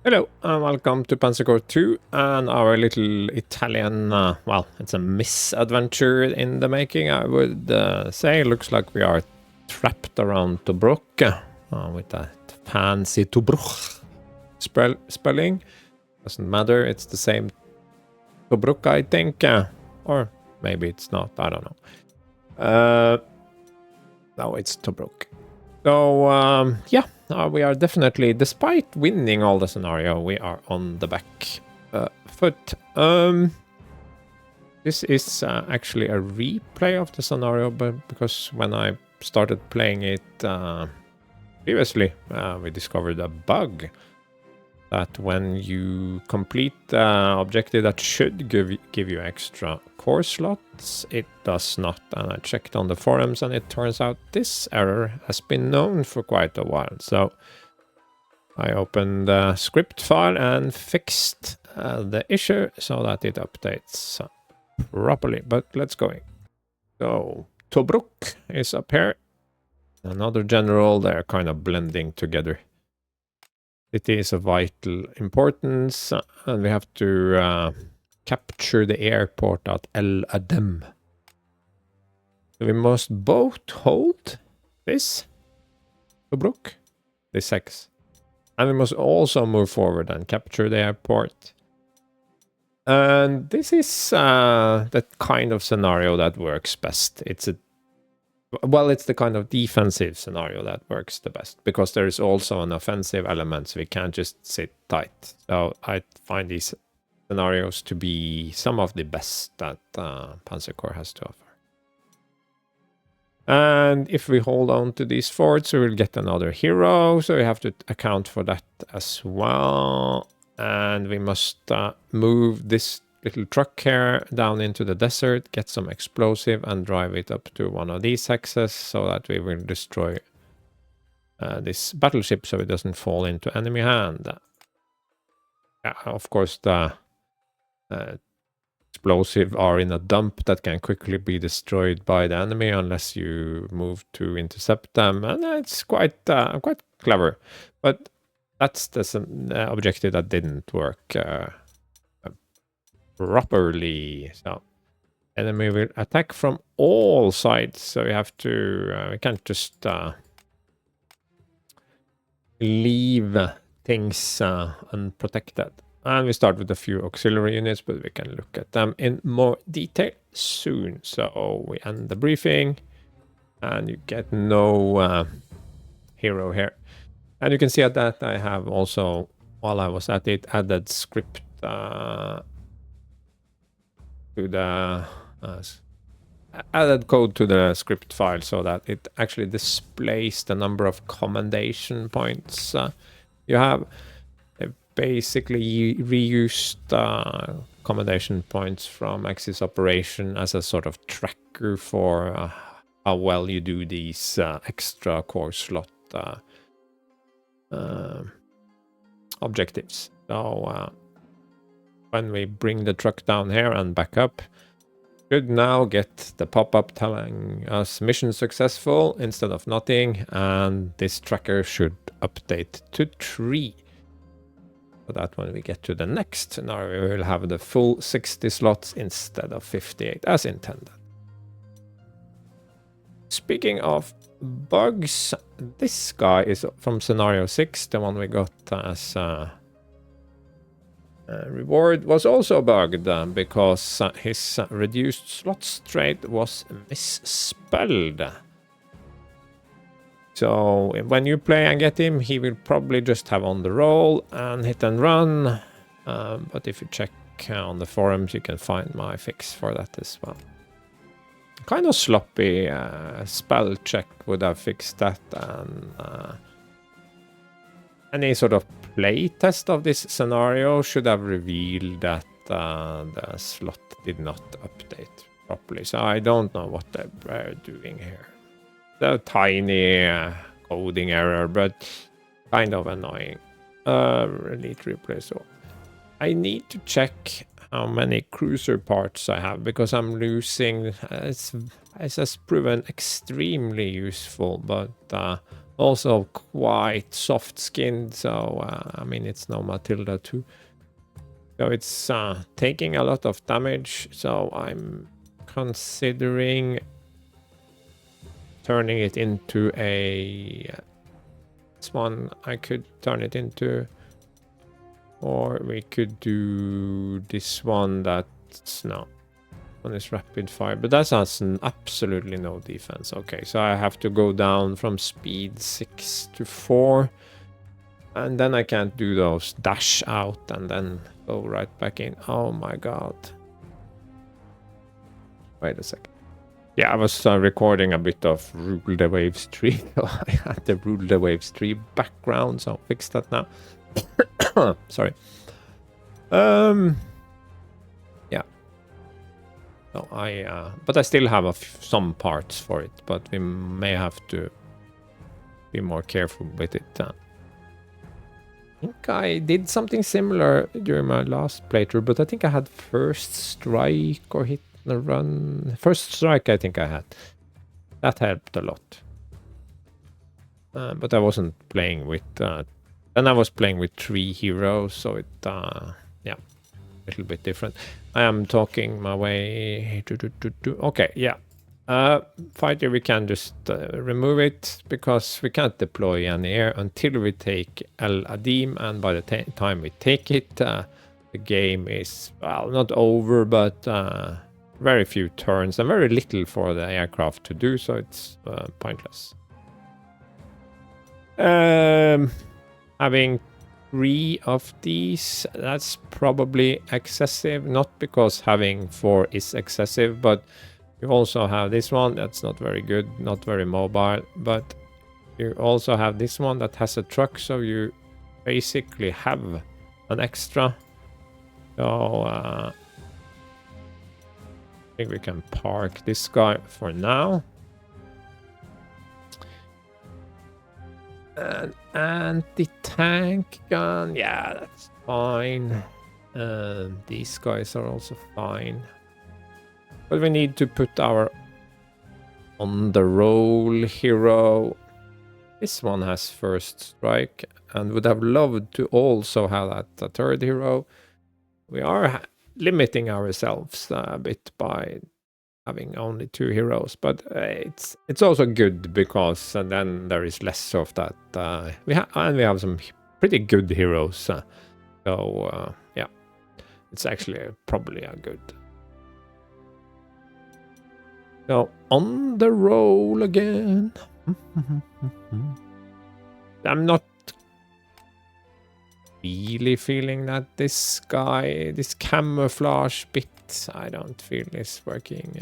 Hello and welcome to PzC2 and our little Italian, well, it's a misadventure in the making, I would say. Looks like we are trapped around Tobruch with that fancy Tobruch spelling. Doesn't matter, it's the same Tobruch, I think, or maybe it's not, I don't know. No, it's Tobruch. So, yeah. We are definitely, despite winning all the scenario, we are on the back foot. This is actually a replay of the scenario, but because when I started playing it previously, we discovered a bug that when you complete the objective that should give you extra core slots, it does not. And I checked on the forums and it turns out this error has been known for quite a while. So I opened the script file and fixed the issue so that it updates properly. But let's go. So Tobruch is up here. Another general, they're kind of blending together. It is of vital importance, and we have to capture the airport at El Adem. So we must both hold this, Tobruch, this X, and we must also move forward and capture the airport. And this is the kind of scenario that works best. It's the kind of defensive scenario that works the best, because there is also an offensive element, so we can't just sit tight. So I find these scenarios to be some of the best that PzC has to offer. And if we hold on to these forts, we will get another hero, so we have to account for that as well. And we must move this little truck here down into the desert, get some explosive and drive it up to one of these hexes so that we will destroy this battleship so it doesn't fall into enemy hand. Of course, the explosive are in a dump that can quickly be destroyed by the enemy unless you move to intercept them, and it's quite clever. But that's the objective that didn't work properly. So enemy will attack from all sides, so we have to we can't just leave things unprotected. And we start with a few auxiliary units, but we can look at them in more detail soon. So we end the briefing and you get no hero here. And you can see at that I have also, while I was at it, added script to the added code to the script file so that it actually displays the number of commendation points you have. They basically reused commendation points from Axis Operation as a sort of tracker for how well you do these extra core slot objectives. So when we bring the truck down here and back up, should now get the pop-up telling us mission successful instead of nothing, and this tracker should update to 3. So that when we get to the next scenario, we will have the full 60 slots instead of 58 as intended. Speaking of bugs, this guy is from scenario 6, the one we got as reward was also bugged because his reduced slots trait was misspelled. So when you play and get him, he will probably just have on the roll and hit and run. But if you check on the forums, you can find my fix for that as well. Kind of sloppy spell check would have fixed that, and any sort of play test of this scenario should have revealed that the slot did not update properly. So I don't know what they're doing here. The tiny coding error, but kind of annoying. Elite replay. So I need to check how many cruiser parts I have, because I'm losing. It has proven extremely useful, but Also quite soft-skinned, so I mean, it's no Matilda too. So it's taking a lot of damage, so I'm considering turning it into a... This one I could turn it into, or we could do this one that's... No, one is rapid fire, but that has absolutely no defense. Okay, so I have to go down from speed 6 to 4, and then I can't do those dash out and then go right back in. Oh my god. Wait a second. Yeah, I was recording a bit of Rule the Waves 3, so I had the Rule the Waves 3 background, so I'll fix that now. Sorry. Yeah. So but I still have some parts for it, but we may have to be more careful with it. I think I did something similar during my last playthrough, but I think I had first strike or hit and run. First strike I think I had. That helped a lot. But I wasn't playing with... then I was playing with 3 heroes, so it... yeah, a little bit different. I am talking my way... Okay, yeah. Fighter, we can just remove it, because we can't deploy any air until we take El Adim, and by the time we take it, the game is, well, not over, but very few turns and very little for the aircraft to do, so it's pointless. Having 3 of these, that's probably excessive, not because having 4 is excessive, but you also have this one that's not very good, not very mobile, but you also have this one that has a truck, so you basically have an extra. So I think we can park this guy for now. An anti-tank gun, yeah, that's fine. These guys are also fine. But we need to put our on the roll hero. This one has first strike and would have loved to also have that a third hero. We are limiting ourselves a bit by having only 2 heroes, but it's also good because then there is less of that. We have some pretty good heroes, so yeah, it's actually probably a good. So, on the roll again. I'm not really feeling that this guy, this camouflage bit, I don't feel is working.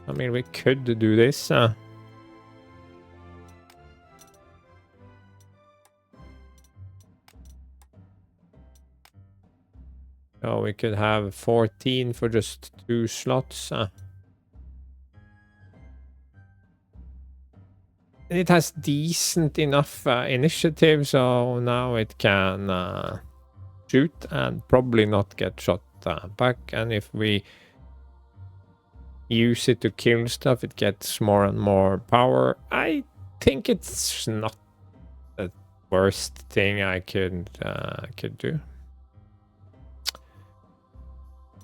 I mean, we could do this. So we could have 14 for just 2 slots. It has decent enough initiative, so now it can shoot and probably not get shot back. And if we use it to kill stuff, it gets more and more power. I think it's not the worst thing I could do.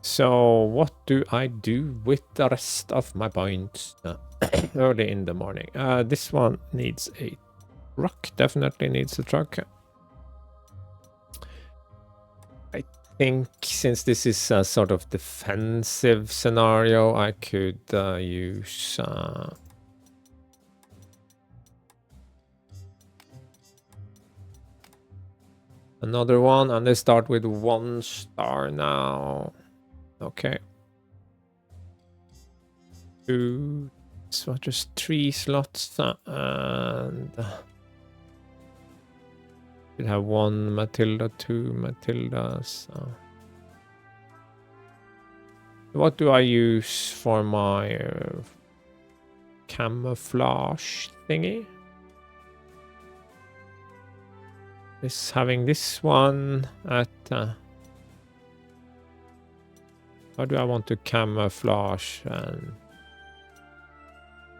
So what do I do with the rest of my points early in the morning? This one needs a truck, definitely needs a truck. I think since this is a sort of defensive scenario, I could use another one, and they start with 1 star now. Okay. 2, so just 3 slots, and we'll have 1 Matilda, 2 Matildas. What do I use for my camouflage thingy? Is having this one at... how do I want to camouflage? And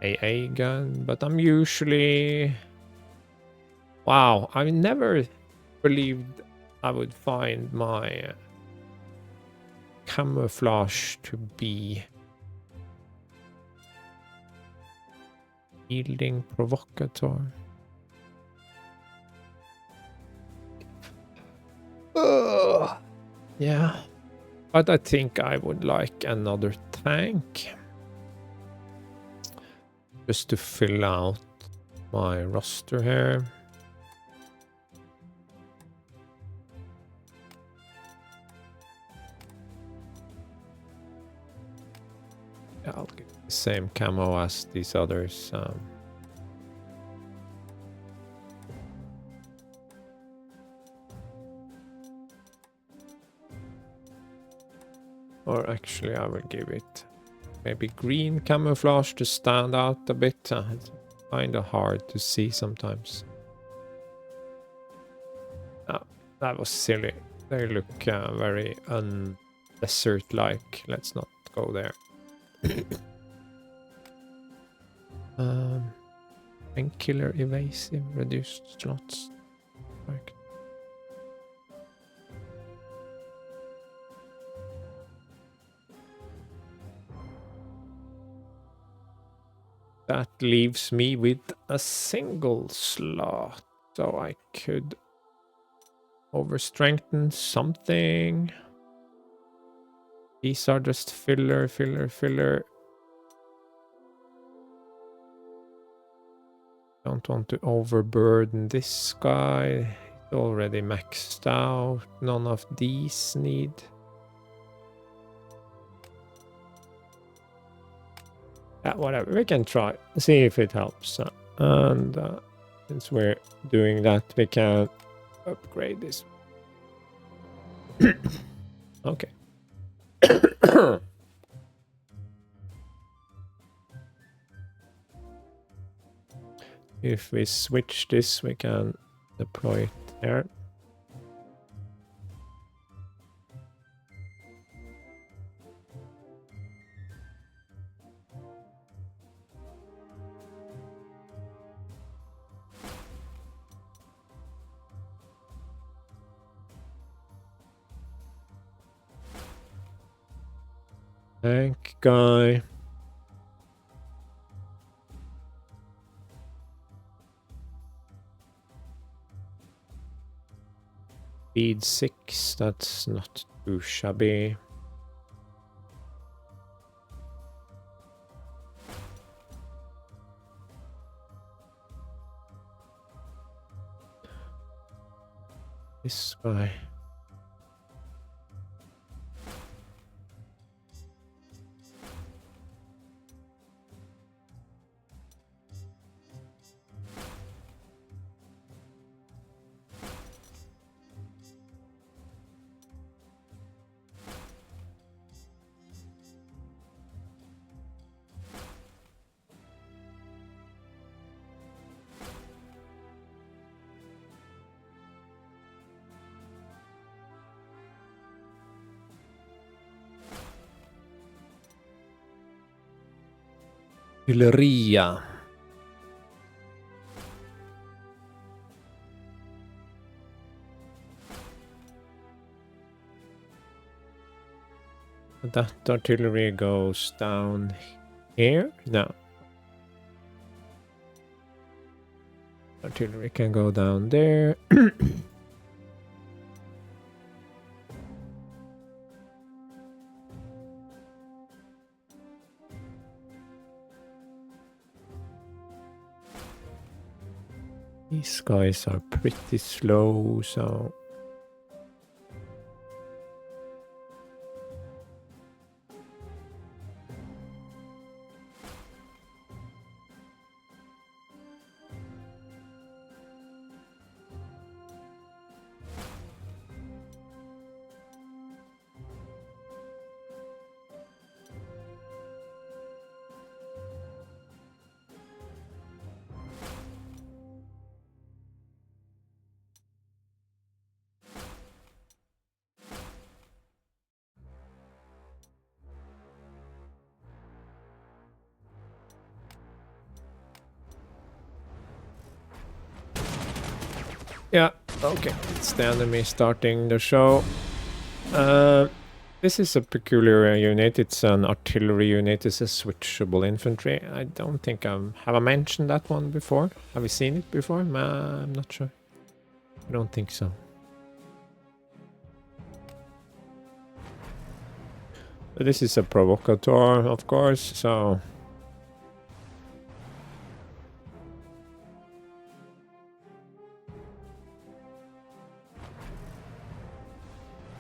AA gun, but I'm usually... Wow, I never believed I would find my camouflage to be yielding provocateur. Yeah, but I think I would like another tank just to fill out my roster here. Yeah, I'll get the same camo as these others. Or actually, I will give it maybe green camouflage to stand out a bit. It's kind of hard to see sometimes. Oh, that was silly. They look very desert-like. Let's not go there. And killer evasive, reduced slots. Right. That leaves me with a single slot, so I could overstrengthen something. These are just filler. Don't want to overburden this guy. It's already maxed out. None of these need. Yeah, whatever. We can try. See if it helps. And since we're doing that, we can upgrade this. Okay. If we switch this, we can deploy it there. Tank guy. Speed 6, that's not too shabby. This guy. Artilleria. That artillery goes down here? No. Artillery can go down there. These guys are pretty slow, so... Yeah, okay. It's the enemy starting the show. This is a peculiar unit. It's an artillery unit. It's a switchable infantry. I don't think have I mentioned that one before? Have you seen it before? I'm not sure. I don't think so. But this is a provocateur, of course, so...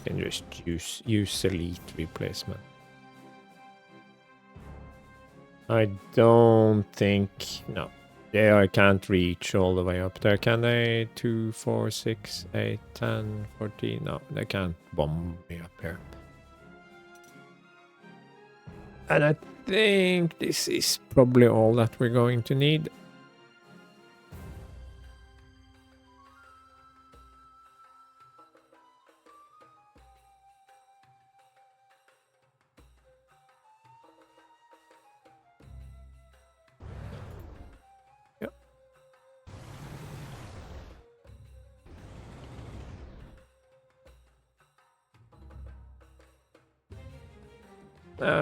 can just use elite replacement. I don't think... no. I can't reach all the way up there, can they? 2, 4, 6, 8, 10, 14... no, they can't bomb me up here. And I think this is probably all that we're going to need.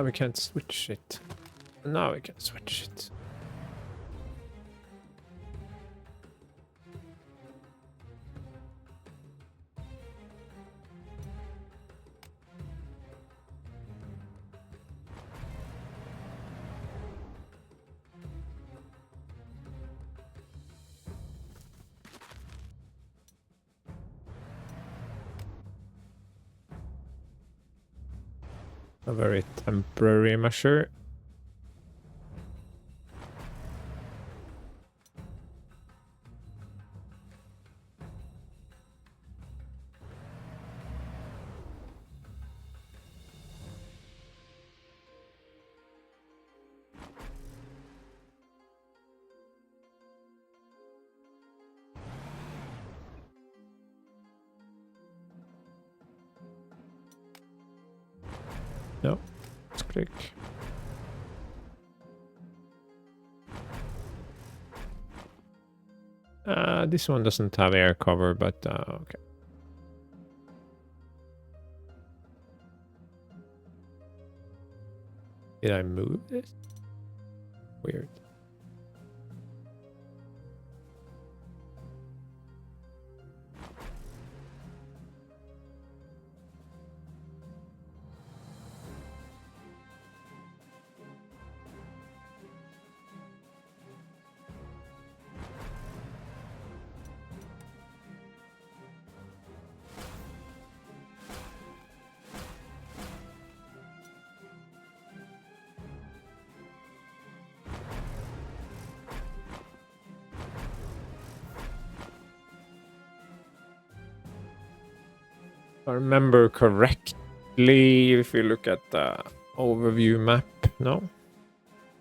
We can't switch it. Now we can switch it. A very temporary measure. No, let's click. This one doesn't have air cover, but okay. Did I move this? Weird. If I remember correctly, if you look at the overview map, no,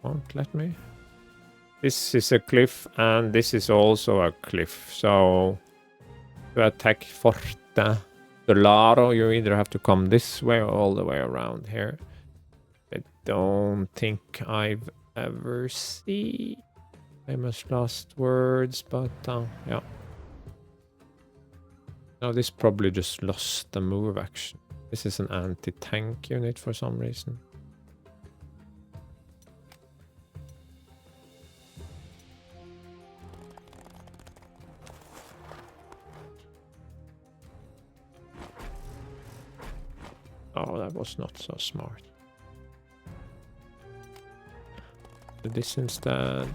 won't let me. This is a cliff, and this is also a cliff. So to attack Forte Solaro, you either have to come this way or all the way around here. I don't think I've ever seen famous last words, but yeah. No, this probably just lost the move action. This is an anti-tank unit for some reason. Oh, that was not so smart. Do this instead.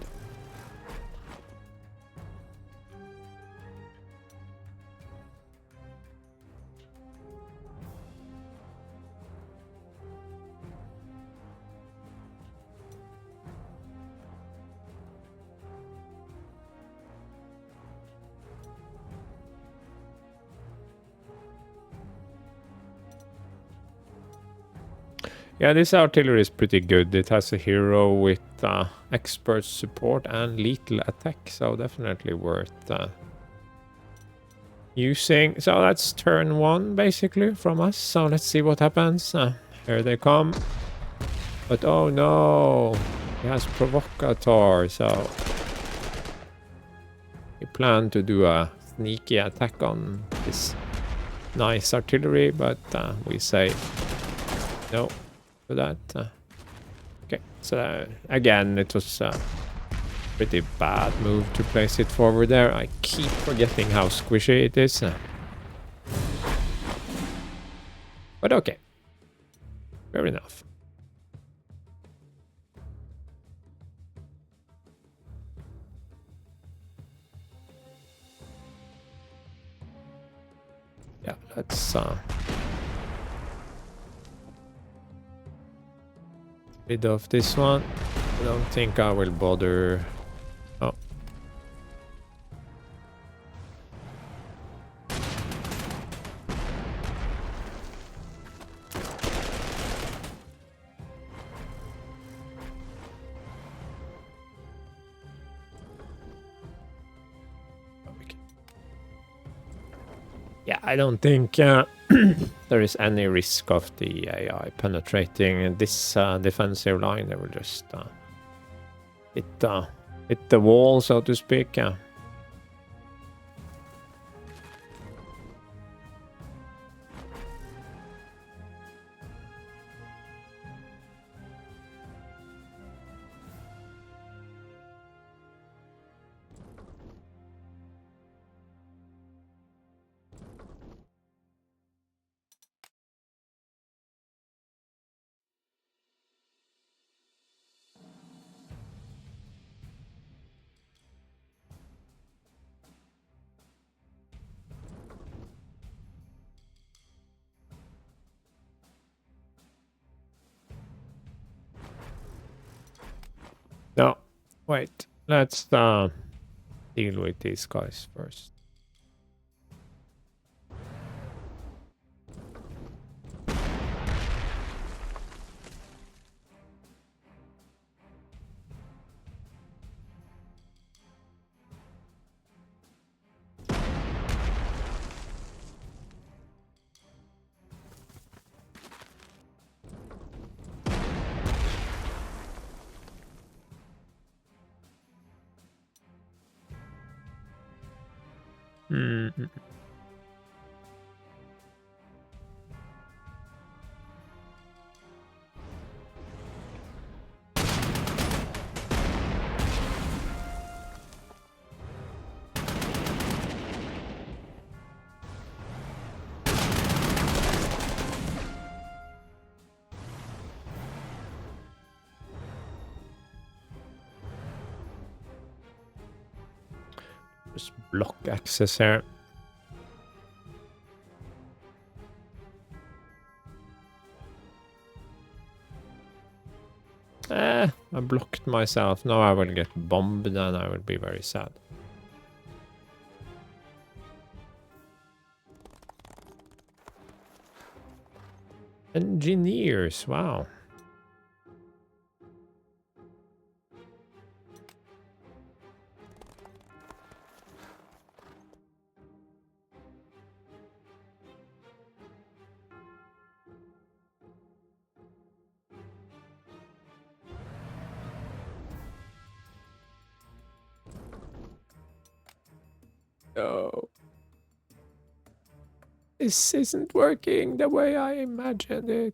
Yeah, this artillery is pretty good. It has a hero with expert support and lethal attack, so definitely worth using. So that's turn 1 basically from us. So let's see what happens. Here they come. But oh no, he has provocateur, so he planned to do a sneaky attack on this nice artillery, but we say no to that. Okay, so again, it was a pretty bad move to place it forward there. I keep forgetting how squishy it is. But okay, fair enough. Yeah, let's rid of this one. I don't think I will bother. Oh. Yeah, I don't think there is any risk of the AI penetrating this defensive line. They will just hit the wall, so to speak. No, wait. Let's deal with these guys first. Mm-hmm. Just block access here. I blocked myself. Now I will get bombed and I will be very sad. Engineers, wow. No. This isn't working the way I imagined it.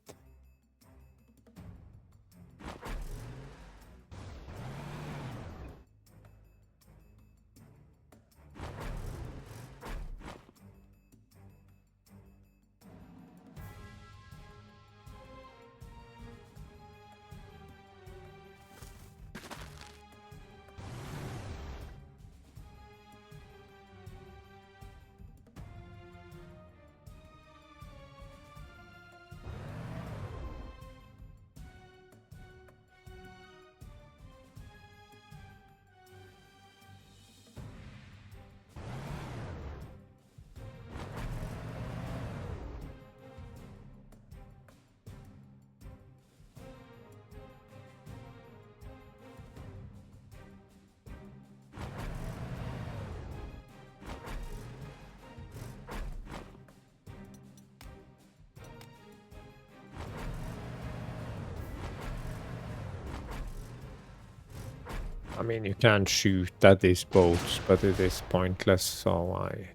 I mean, you can shoot at these boats, but it is pointless, so I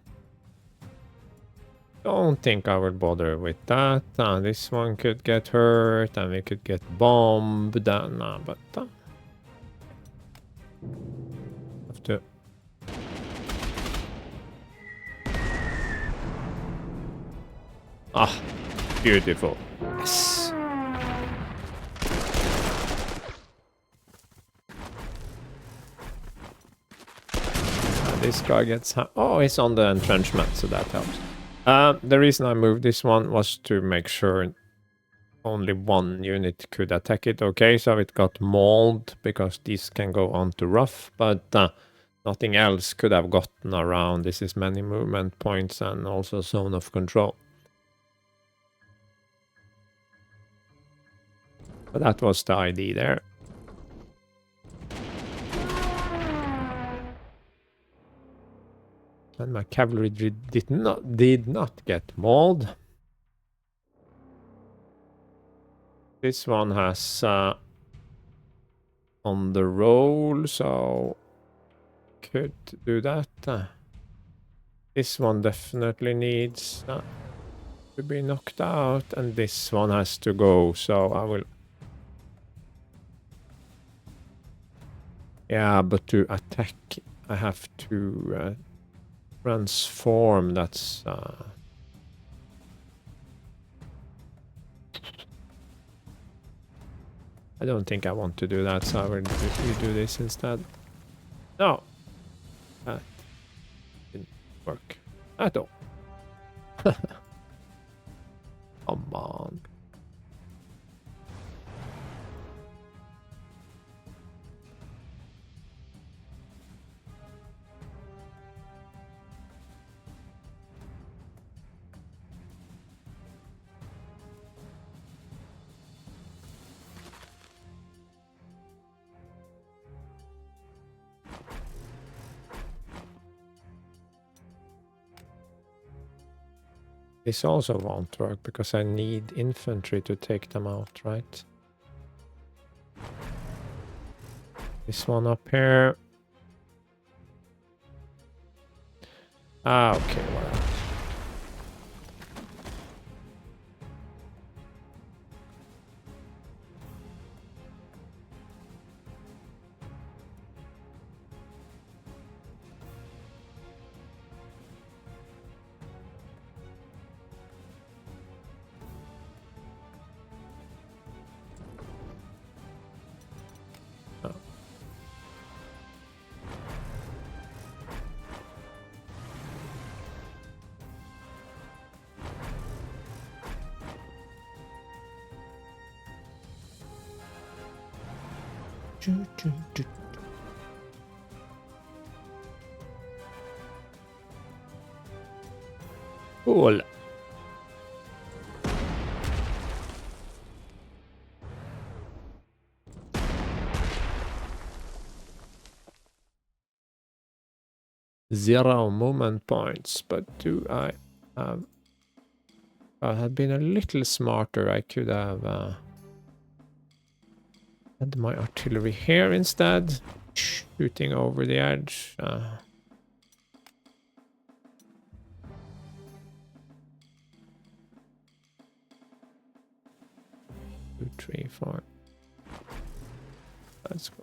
don't think I will bother with that. This one could get hurt, and we could get bombed, but have to. Ah, beautiful. Yes. This guy gets... Oh, he's on the entrenchment, so that helps. The reason I moved this one was to make sure only one unit could attack it. Okay, so it got mauled because these can go on to rough, but nothing else could have gotten around. This is many movement points and also zone of control. But that was the idea there. And my cavalry did not get mauled. This one has on the roll, so could do that. This one definitely needs to be knocked out, and this one has to go, so I will... Yeah, but to attack, I have to transform. That's... I don't think I want to do that, so I will do this instead. No! That didn't work at all. Come on. This also won't work because I need infantry to take them out, right? This one up here. Okay, whatever. Cool. Zero movement points, but do I have... If I had been a little smarter, I could have had my artillery here instead, shooting over the edge. 2, 3, 4. Let's go.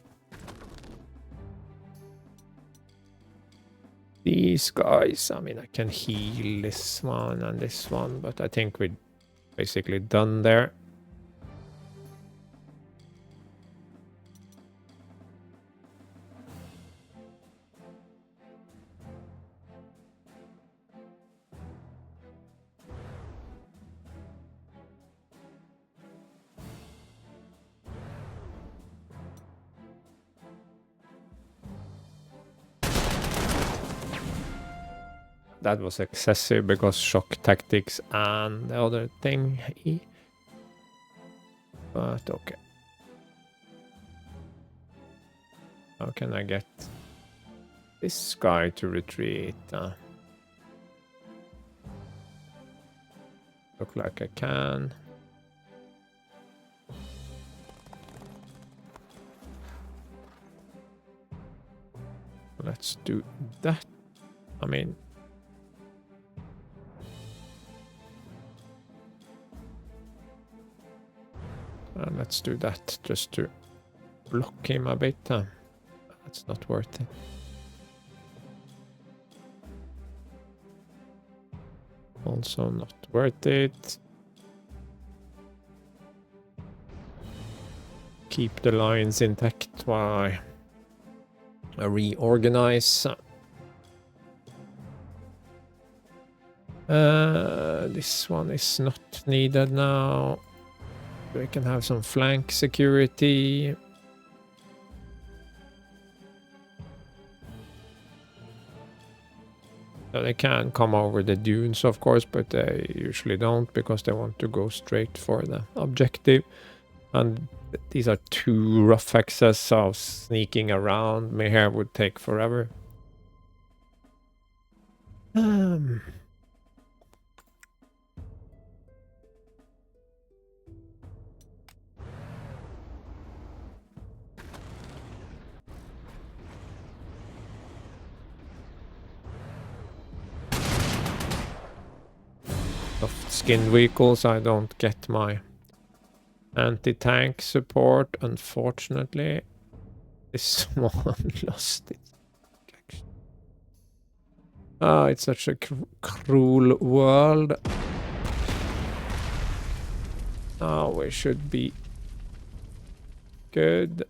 These guys, I mean, I can heal this one and this one, but I think we're basically done there. That was excessive because shock tactics and the other thing. But okay. How can I get this guy to retreat? Look like I can. let's do that. I mean, let's do that just to block him a bit. That's not worth it. Also not worth it. Keep the lines intact while I reorganize. This one is not needed now. We can have some flank security. So they can come over the dunes, of course, but they usually don't because they want to go straight for the objective. And these are too rough access, so sneaking around me here would take forever. Soft skin vehicles, I don't get my anti-tank support, unfortunately. This one lost it. Ah, it's such a cruel world. Now we should be good.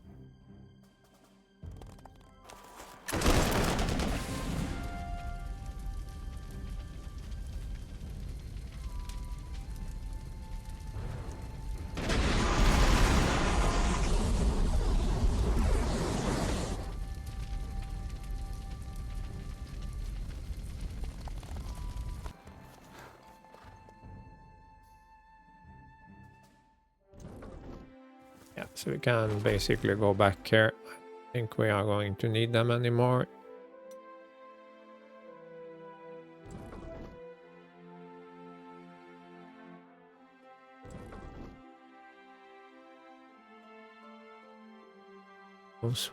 Yeah, so we can basically go back here. I think we are going to need them anymore.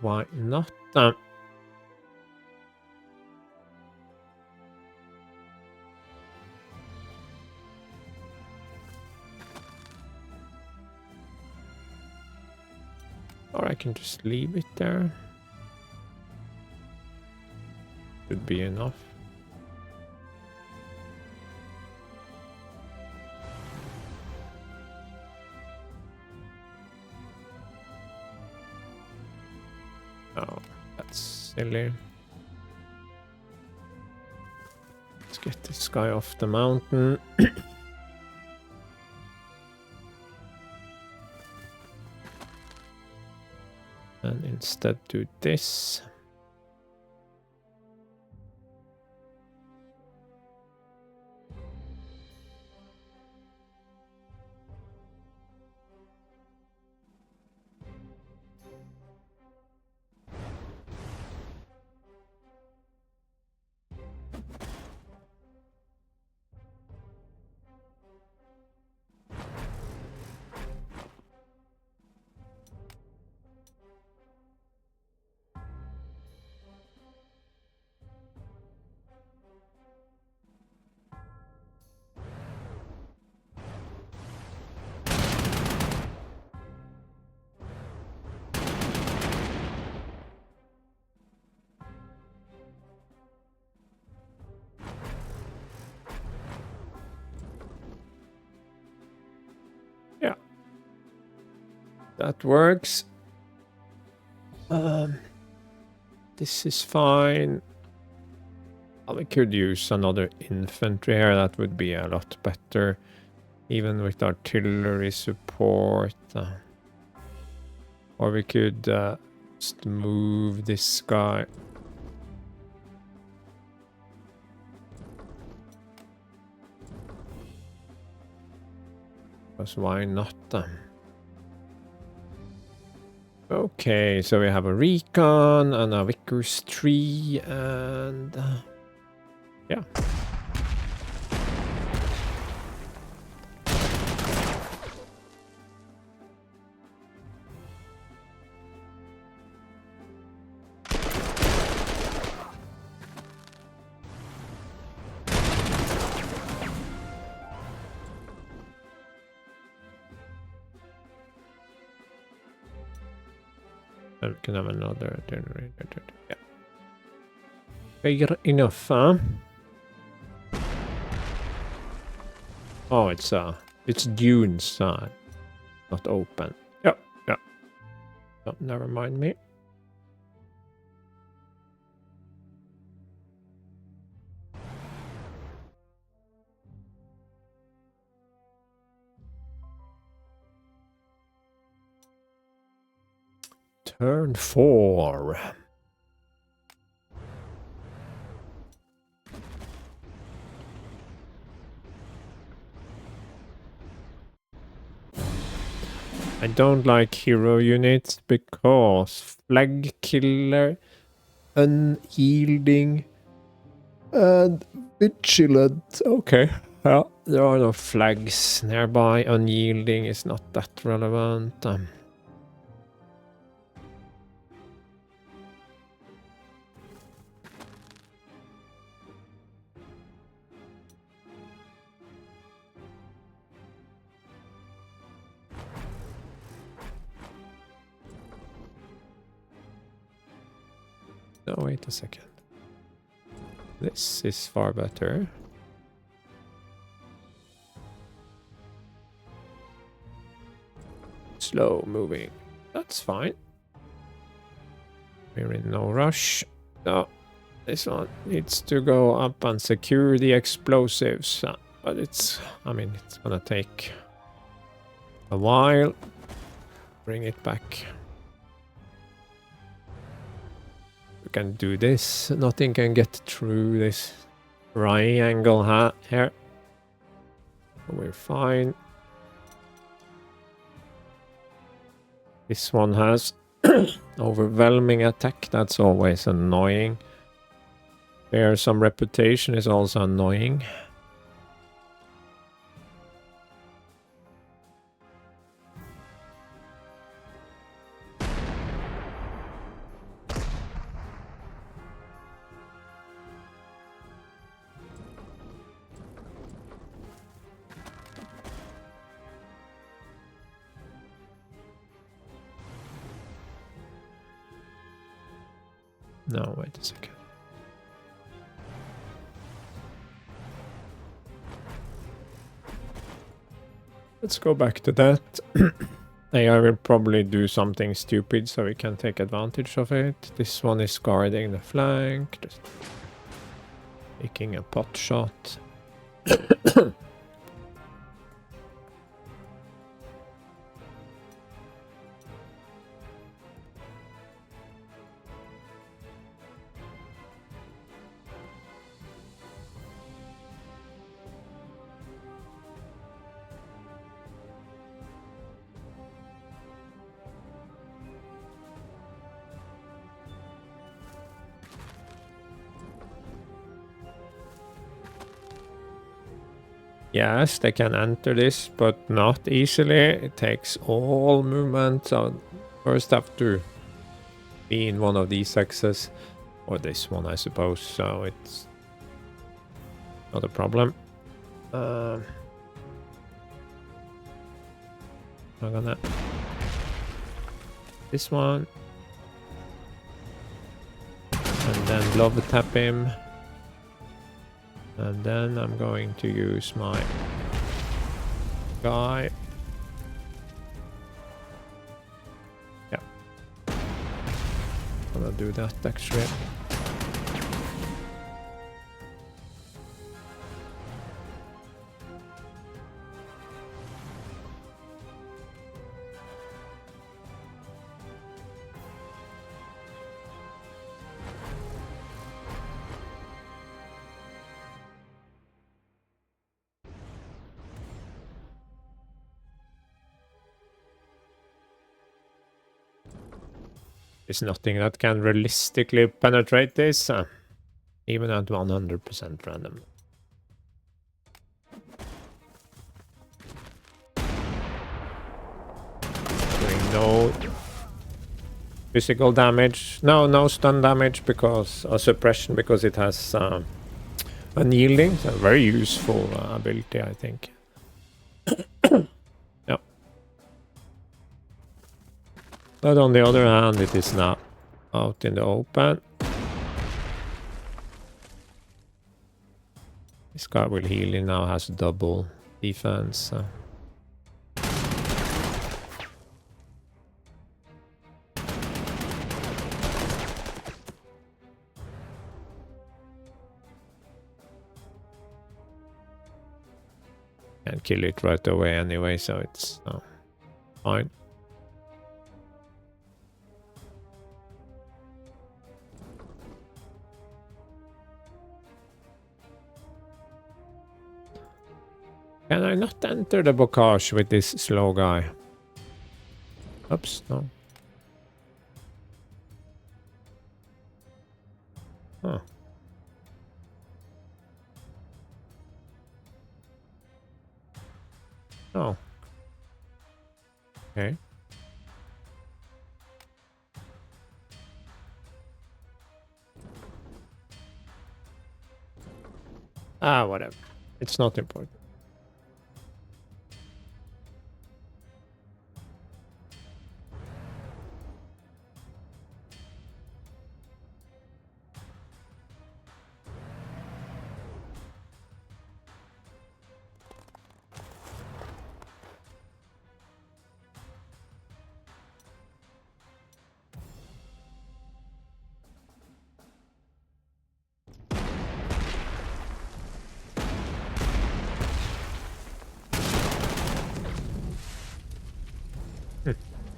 Why not? Or I can just leave it there. Should be enough. Oh, that's silly. Let's get this guy off the mountain. And instead do this. Yeah, that works. This is fine. We could use another infantry here. That would be a lot better, even with artillery support. Or we could just move this guy. Because why not? Okay, so we have a recon and a Vickers tree and yeah. Then we can have another generator. Yeah. Fair enough, huh? Oh, it's dunes, not open. Yeah, yeah. Oh, never mind me. Turn 4. I don't like hero units because flag killer, unyielding, and vigilant. Okay. Well, there are no flags nearby. Unyielding is not that relevant. No, wait a second. This is far better. Slow moving. That's fine. We're in no rush. No, this one needs to go up and secure the explosives. But it's, I mean, it's gonna take a while. Bring it back. We can do this. Nothing can get through this triangle here. We're fine. This one has overwhelming attack. That's always annoying. There's some reputation is also annoying. No, wait a second. Let's go back to that. AI will probably do something stupid so we can take advantage of it. This one is guarding the flank, just taking a pot shot. Yes, they can enter this, but not easily. It takes all movement, so first have to be in one of these axes, or this one, I suppose, so it's not a problem. I'm gonna... This one. And then love tap him. And then I'm going to use my guy. Yeah. I'm gonna do that actually. There's nothing that can realistically penetrate this, even at 100% random. Doing no physical damage. No stun damage because suppression because it has unyielding. So very useful ability, I think. Yep. But on the other hand, it is now out in the open. This guy will heal. He now has double defense. Can't kill it right away anyway, so it's fine. Can I not enter the bocage with this slow guy? Oops, no. Huh. Oh. Okay. Ah, whatever. It's not important.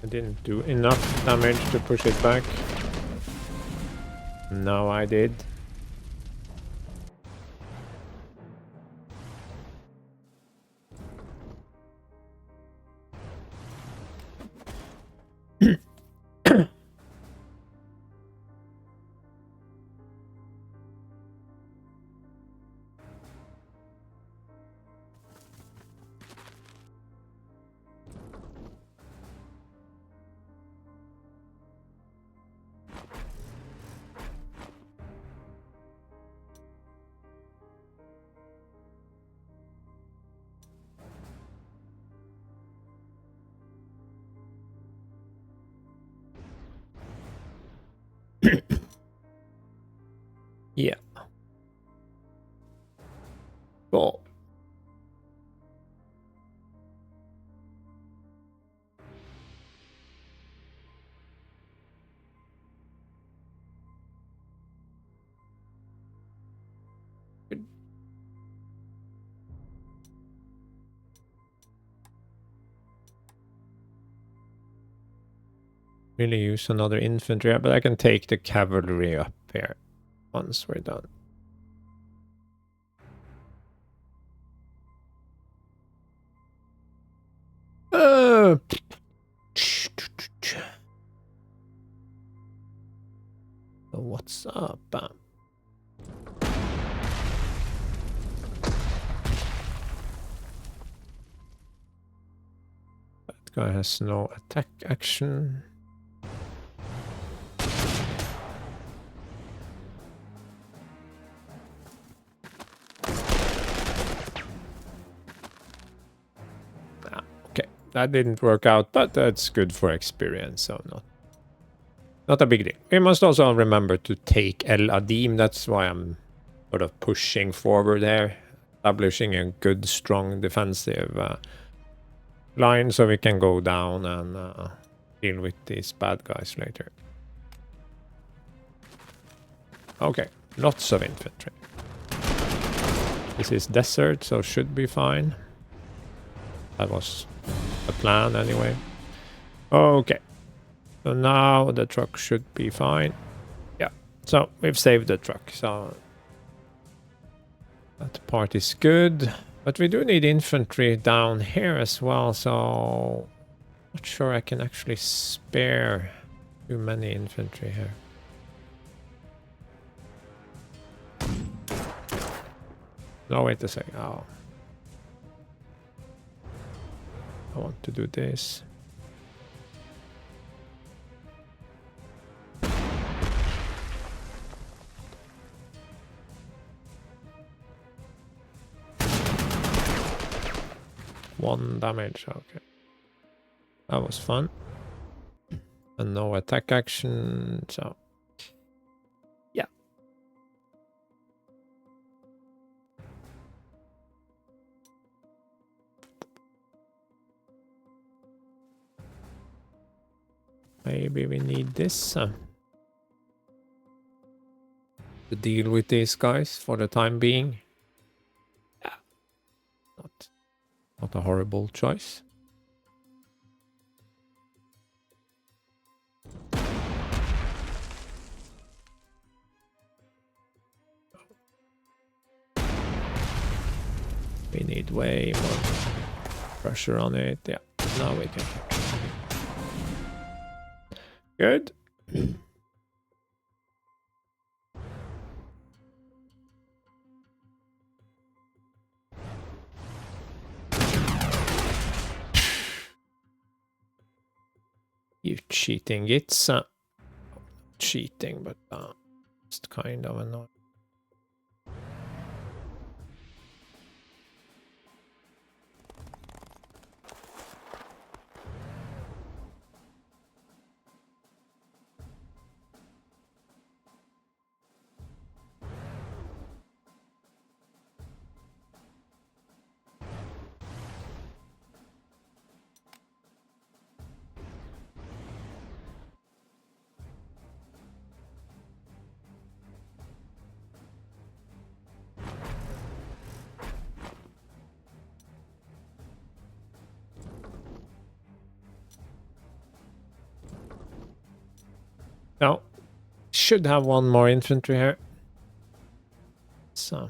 I didn't do enough damage to push it back. Now I did. Yeah. Cool. Really use another infantry, but I can take the cavalry up here once we're done. So what's up? That guy has no attack action. That didn't work out, but that's good for experience, so not a big deal. We must also remember to take El Adim. That's why I'm sort of pushing forward there, establishing a good, strong defensive line so we can go down and deal with these bad guys later. Okay, lots of infantry. This is desert, so should be fine. That was the plan anyway. Okay. So now the truck should be fine. Yeah. So we've saved the truck. So that part is good. But we do need infantry down here as well. So not sure I can actually spare too many infantry here. No, wait a second. Oh. I want to do this. One damage, okay. That was fun. And no attack action, so... yeah. Maybe we need this to deal with these guys for the time being. Yeah. Not a horrible choice. We need way more pressure on it. Yeah, now we can. Good. You cheating. It's cheating, but just kind of annoying. No, should have one more infantry here. So.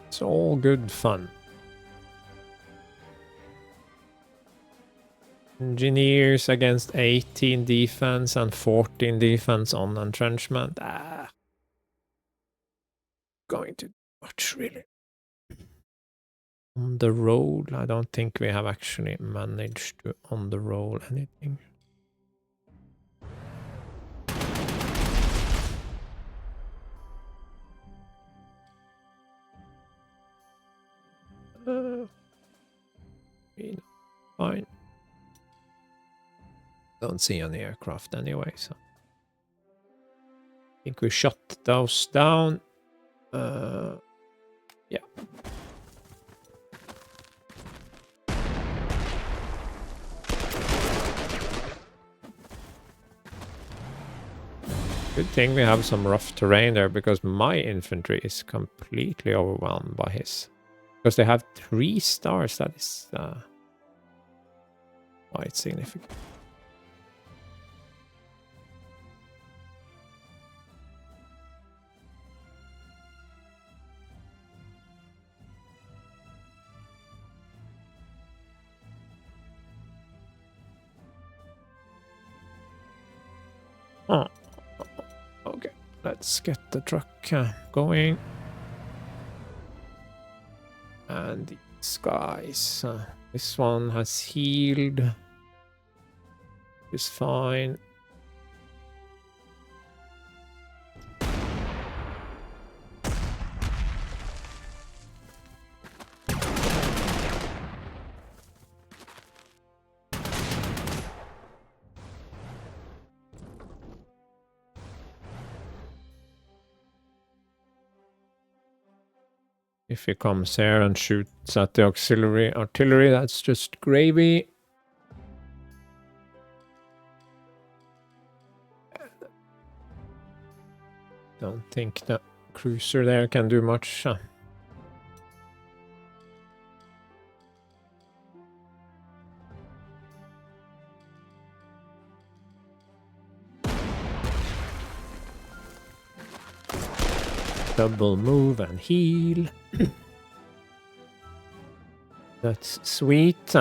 It's all good fun. Engineers against 18 defense and 14 defense on entrenchment. Going to much really. On the roll, I don't think we have actually managed to on the roll anything. Fine. Don't see any aircraft anyway, so I think we shut those down. Yeah. Good thing we have some rough terrain there, because my infantry is completely overwhelmed by his. Because they have 3 stars, that is quite significant. Oh. Okay, let's get the truck going. And these guys, this one has healed. It's fine. If he comes here and shoots at the auxiliary artillery, that's just gravy. Don't think the cruiser there can do much. Double move and heal. That's sweet.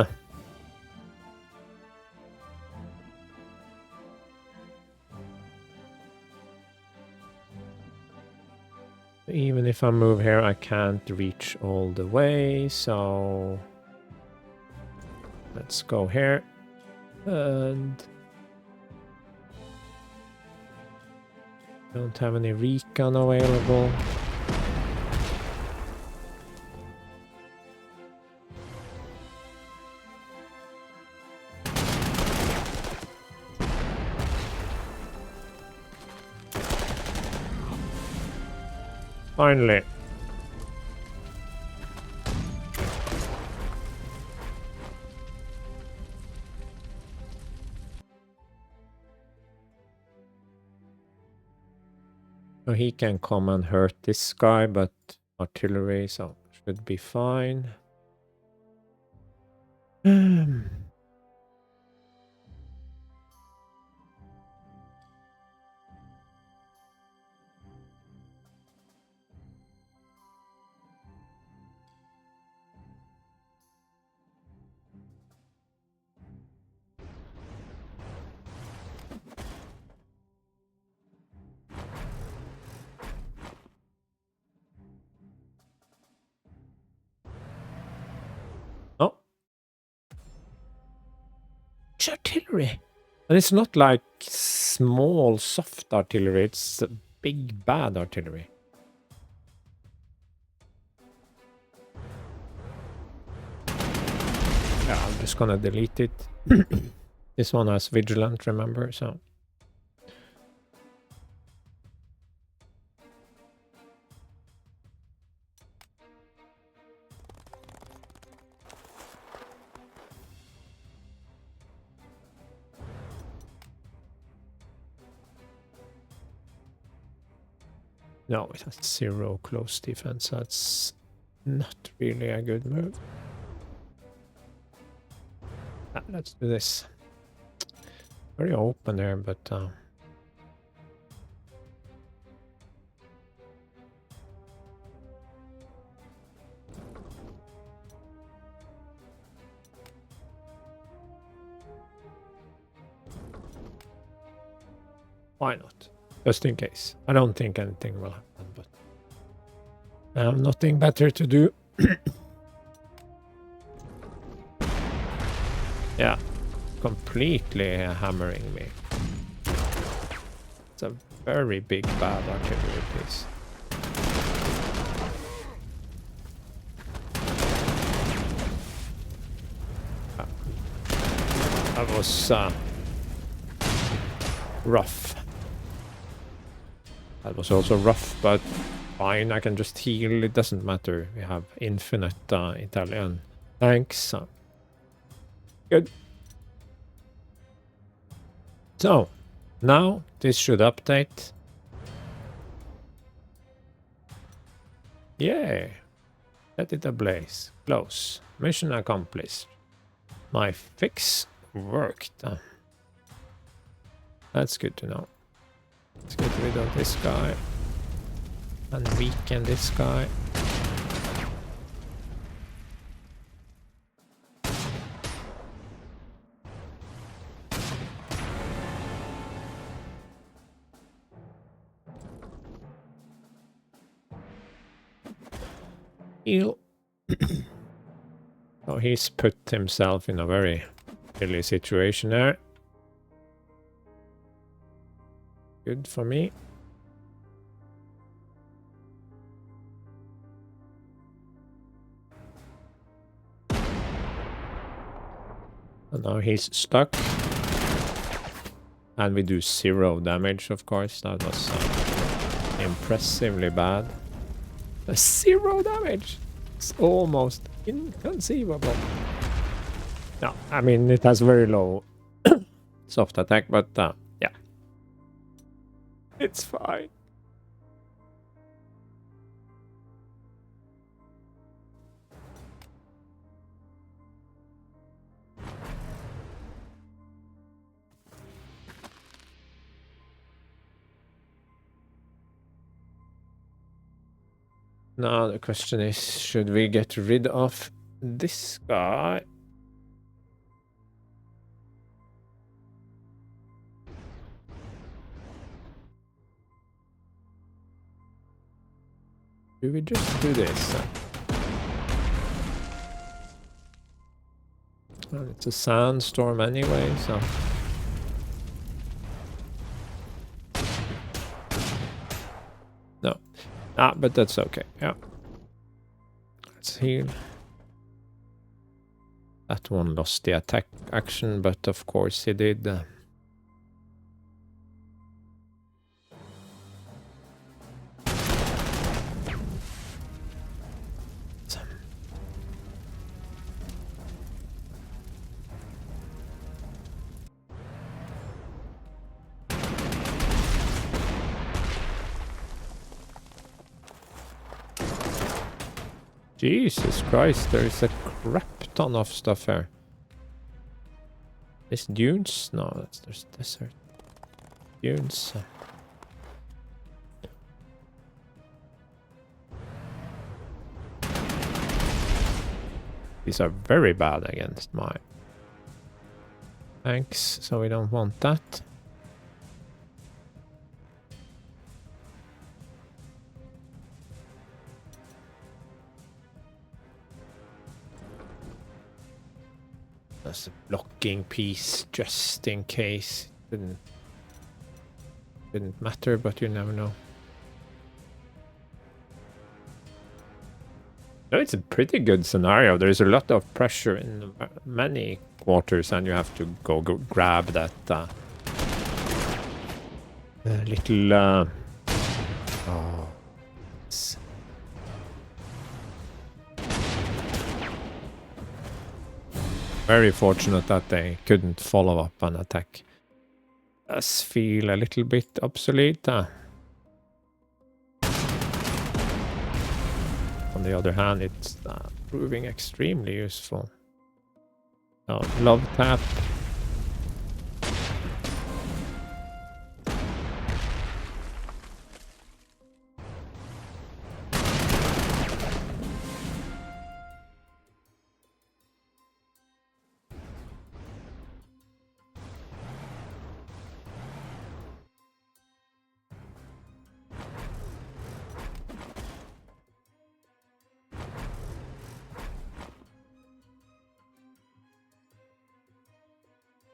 Even if I move here, I can't reach all the way, so let's go here. And don't have any recon available. Finally. So he can come and hurt this guy, but artillery, so should be fine. Oh. It's artillery. And it's not like small, soft artillery. It's big, bad artillery. Yeah, I'm just gonna delete it. This one has vigilant, remember, so... No, it has 0 close defense. That's not really a good move. Let's do this. Very open there, but... why not? Just in case. I don't think anything will happen, but... I have nothing better to do. Yeah. Completely hammering me. It's a very big bad artillery piece. That was rough. That was also rough, but fine, I can just heal, it doesn't matter. We have infinite Italian tanks. Good. So, now this should update. Yay! Set it ablaze. Close. Mission accomplished. My fix worked. That's good to know. Let's get rid of this guy. And weaken this guy. Heal. So he's put himself in a very silly situation there. Good for me. And now he's stuck. And we do 0 damage, of course. That was impressively bad. 0 damage! It's almost inconceivable. No, I mean, it has very low soft attack, but yeah. It's fine. Now the question is, should we get rid of this guy? Do we just do this? Well, it's a sandstorm anyway, so... No. Ah, but that's okay. Yeah. Let's heal. That one lost the attack action, but of course he did. Jesus Christ, there is a crap ton of stuff here. This dunes? No, there's desert. Dunes. These are very bad against my tanks, so we don't want that. That's a blocking piece, just in case. Didn't matter, but you never know. So it's a pretty good scenario. There's a lot of pressure in many quarters, and you have to go grab that little... oh, very fortunate that they couldn't follow up an attack. Does feel a little bit obsolete. On the other hand, it's proving extremely useful. So, love tap.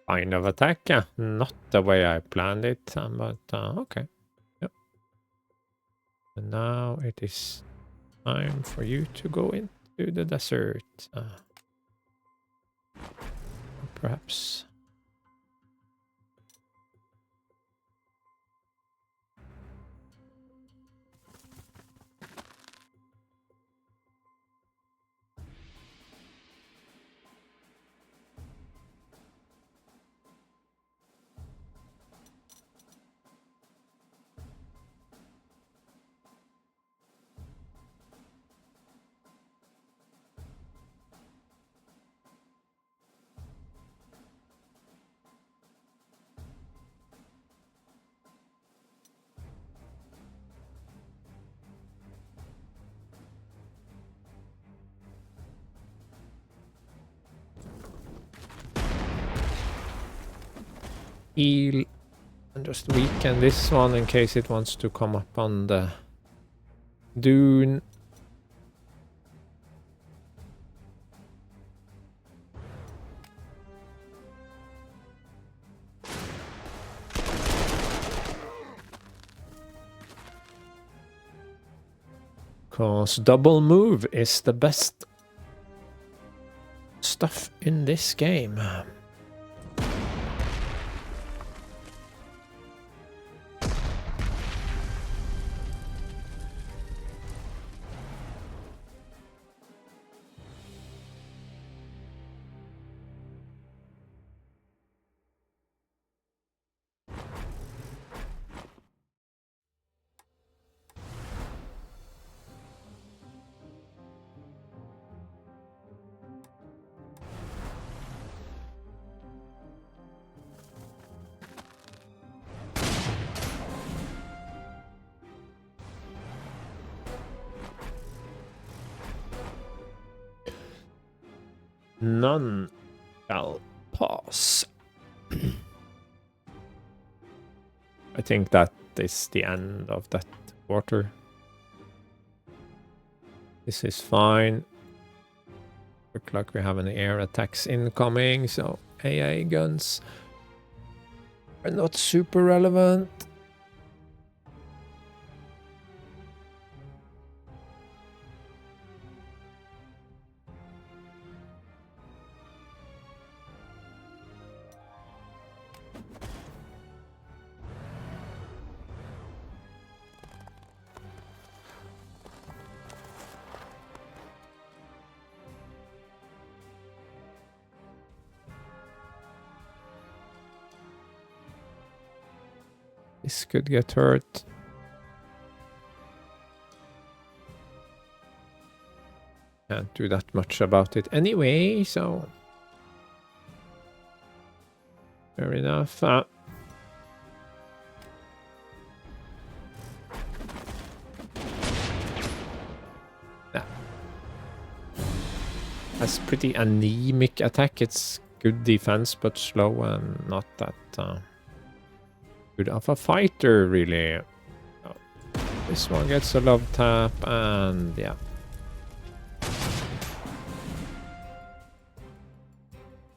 Kind of attack, yeah. Not the way I planned it, but okay. Yep. And now it is time for you to go into the desert. Perhaps. Heal and just weaken this one in case it wants to come up on the dune. Because double move is the best stuff in this game. None shall pass. I think that is the end of that quarter. This is fine. Look like we have any air attacks incoming, so AA guns are not super relevant. This could get hurt. Can't do that much about it anyway, so... Fair enough. Has pretty anemic attack. It's good defense, but slow and not that good of a fighter, really. Oh, this one gets a love tap, and yeah.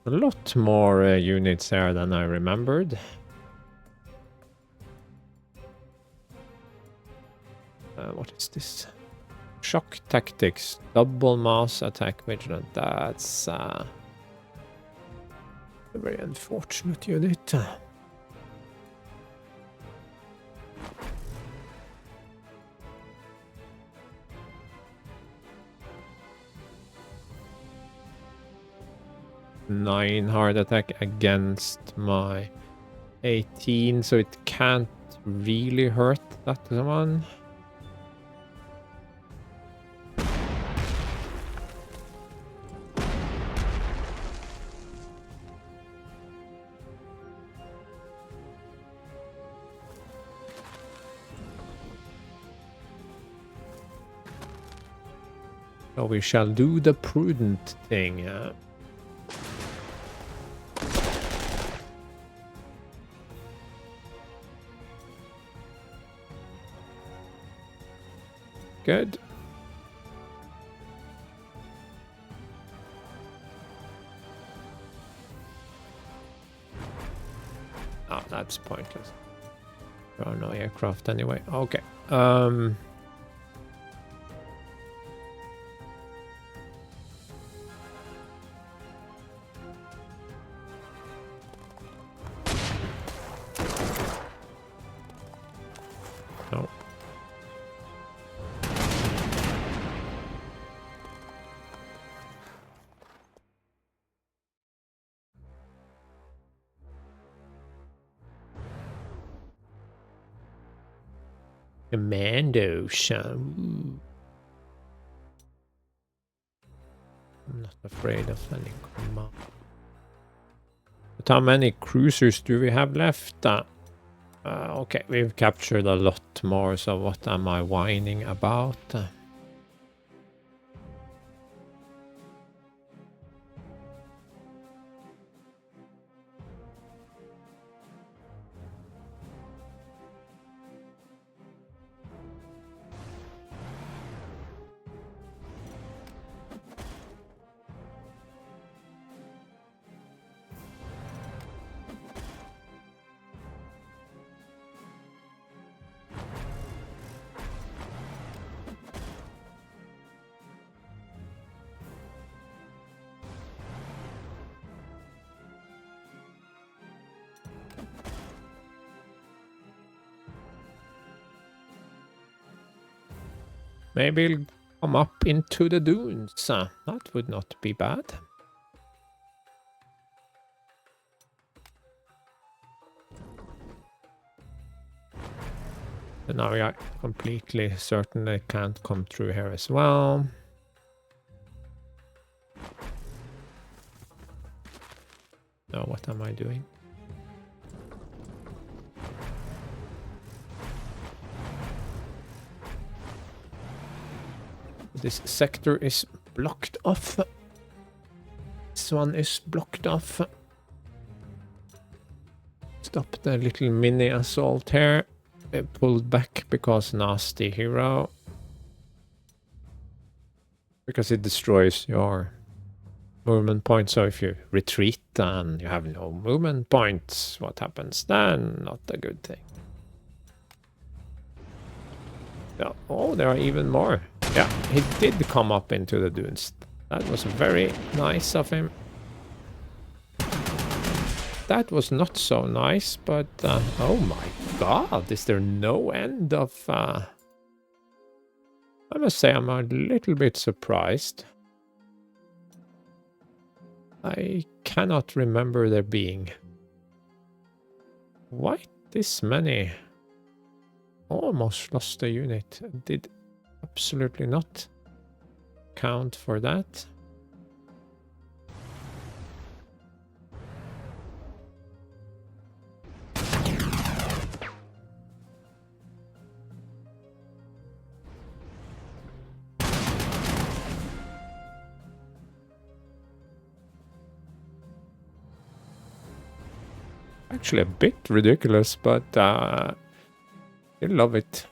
A lot more units there than I remembered. What is this? Shock tactics, double mass attack vigilant. That's a very unfortunate unit. Nine hard attack against my 18, so it can't really hurt that one. So we shall do the prudent thing. Good. Oh, that's pointless. There are no aircraft anyway. Okay. No. Commandos. I'm not afraid of any command. But how many cruisers do we have left? Okay, we've captured a lot more, so what am I whining about? Maybe it'll come up into the dunes. That would not be bad. And now we are completely certain they can't come through here as well. No, what am I doing? This sector is blocked off. This one is blocked off. Stop the little mini assault here. Pulled back because nasty hero. because it destroys your movement points. So if you retreat and you have no movement points, what happens then? Not a good thing. Yeah. Oh, there are even more. Yeah, he did come up into the dunes. That was very nice of him. That was not so nice, but oh my god, is there no end of... I must say I'm a little bit surprised. I cannot remember there being quite this many. Almost lost a unit. Did absolutely not count for that. Actually a bit ridiculous, but I love it.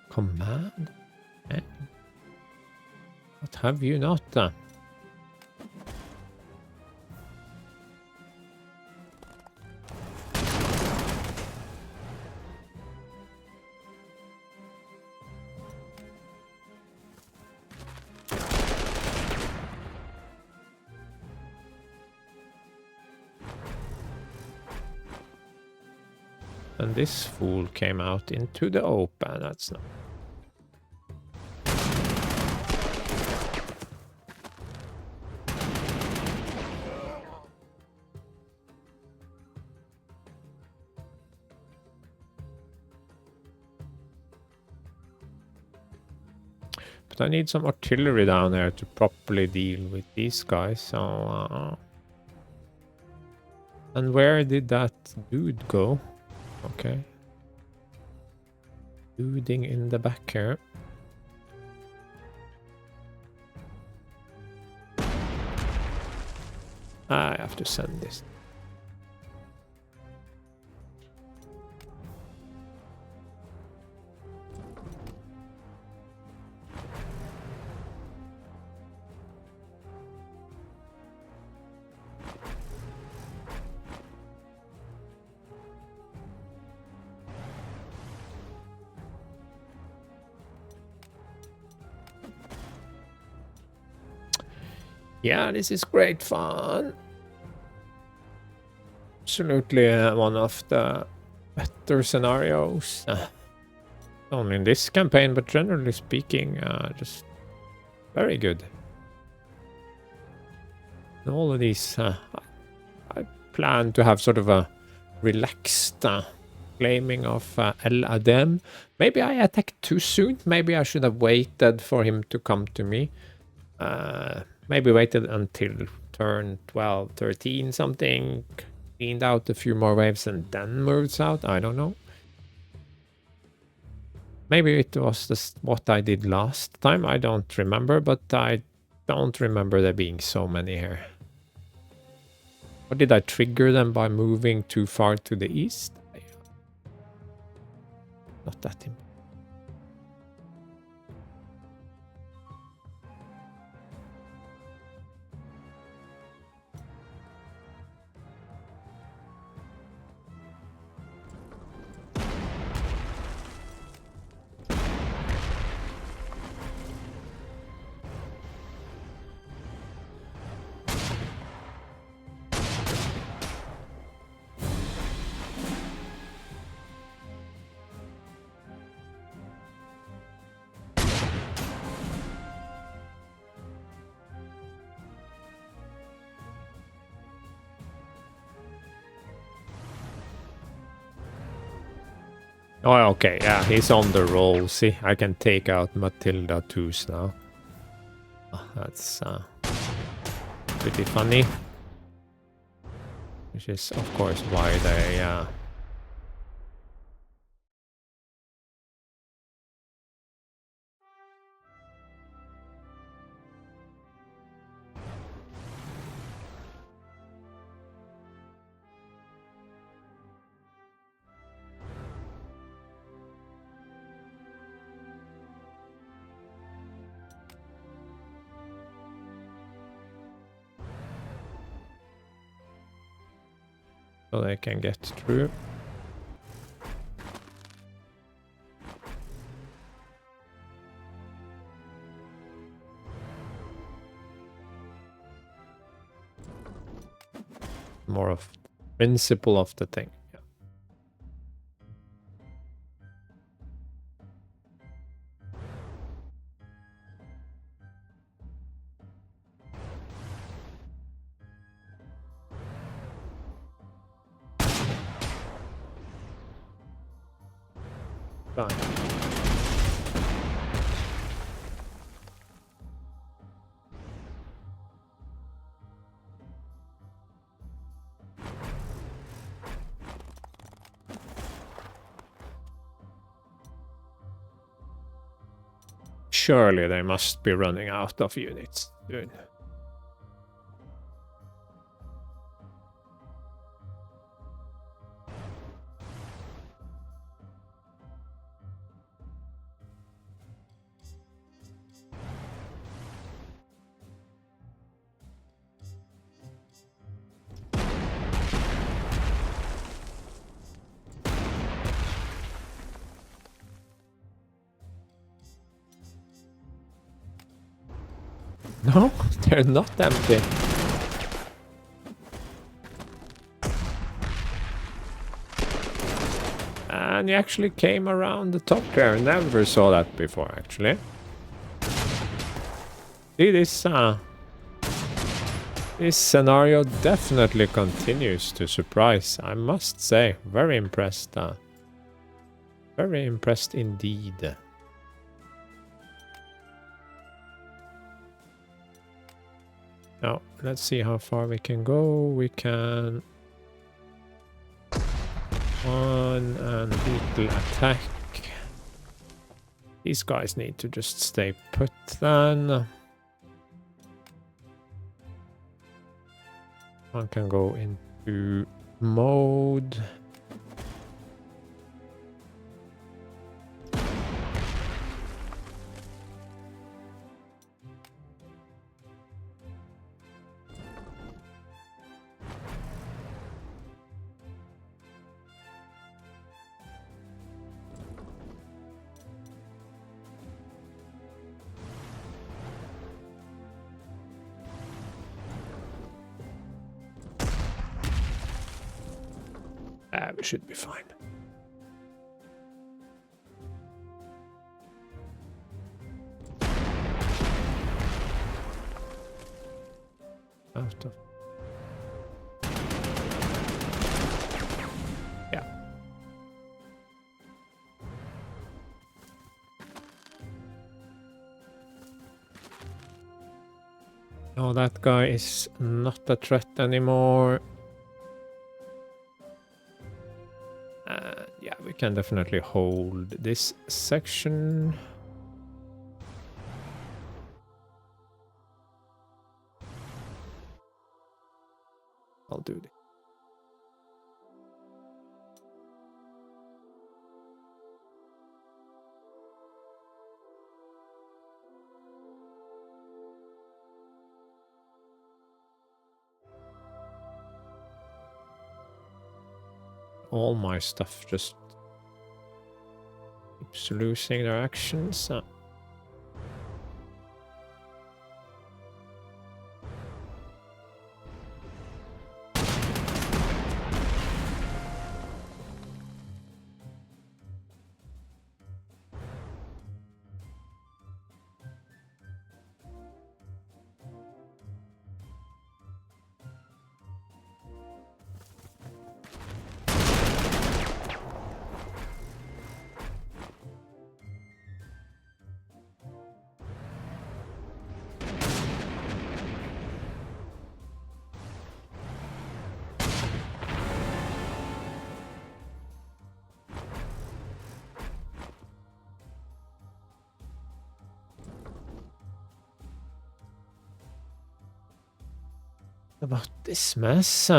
Command? What have you not done? And this fool came out into the open. That's not... But I need some artillery down there to properly deal with these guys. So, and where did that dude go? Okay. Duding in the back here. I have to send this. Yeah, this is great fun. Absolutely one of the better scenarios. Only in this campaign, but generally speaking, just very good. And all of these, I plan to have sort of a relaxed claiming of El Adem. Maybe I attacked too soon. Maybe I should have waited for him to come to me. Maybe waited until turn 12, 13 something, cleaned out a few more waves and then moved out. I don't know. Maybe it was just what I did last time. I don't remember, but I don't remember there being so many here. Or did I trigger them by moving too far to the east? Not that important. Oh, okay, yeah, he's on the roll. See, I can take out Matilda Toos now. Oh, that's pretty funny. Which is, of course, why they... so they can get through. More of principle of the thing. Yeah. Fine. Surely they must be running out of units soon. No, they're not empty. And he actually came around the top there. Never saw that before, actually. See, this scenario definitely continues to surprise, I must say. Very impressed. Very impressed indeed. Now, let's see how far we can go. We can... One and little attack. These guys need to just stay put then. One can go into mode. We should be fine. Out of... Yeah. No, that guy is not a threat anymore. Yeah, we can definitely hold this section. I'll do this. All my stuff just keeps losing their actions. About this mess?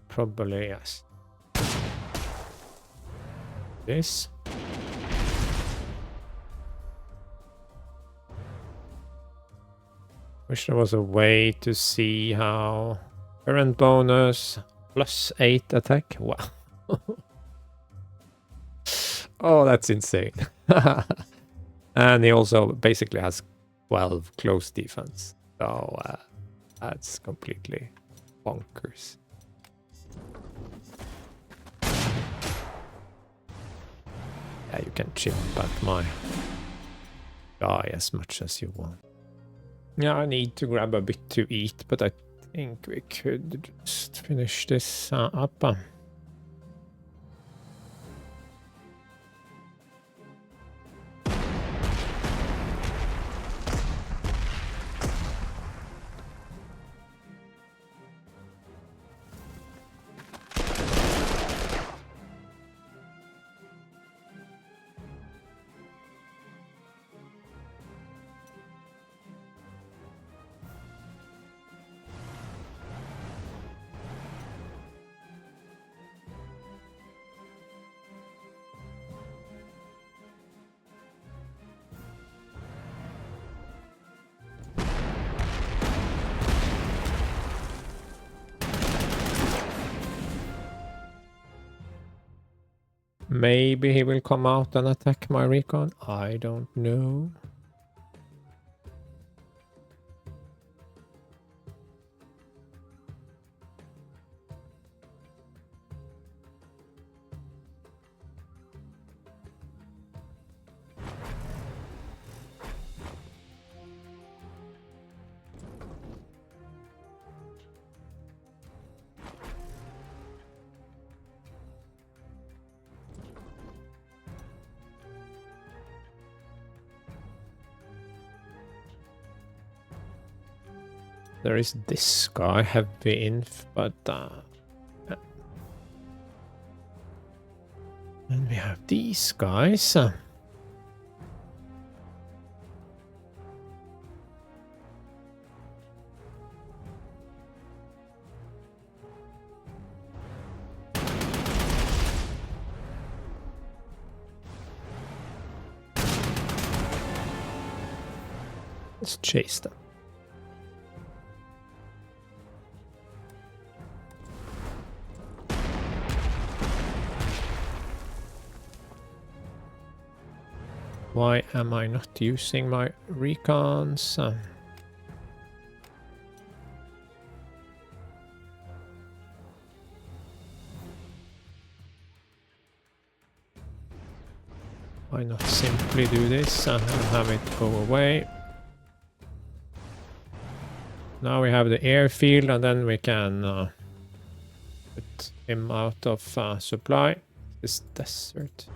Probably yes. This. Wish there was a way to see how current bonus +8 attack. Wow. Oh, that's insane. And he also basically has 12 close defense. So that's completely bonkers. Yeah, you can chip at my guy as much as you want. Yeah, I need to grab a bit to eat, but I think we could just finish this up. Maybe he will come out and attack my recon. I don't know. There is this guy, heavy inf, but yeah. And we have these guys. Let's chase them. Why am I not using my recons? Why not simply do this and have it go away? Now we have the airfield, and then we can put him out of supply. This desert.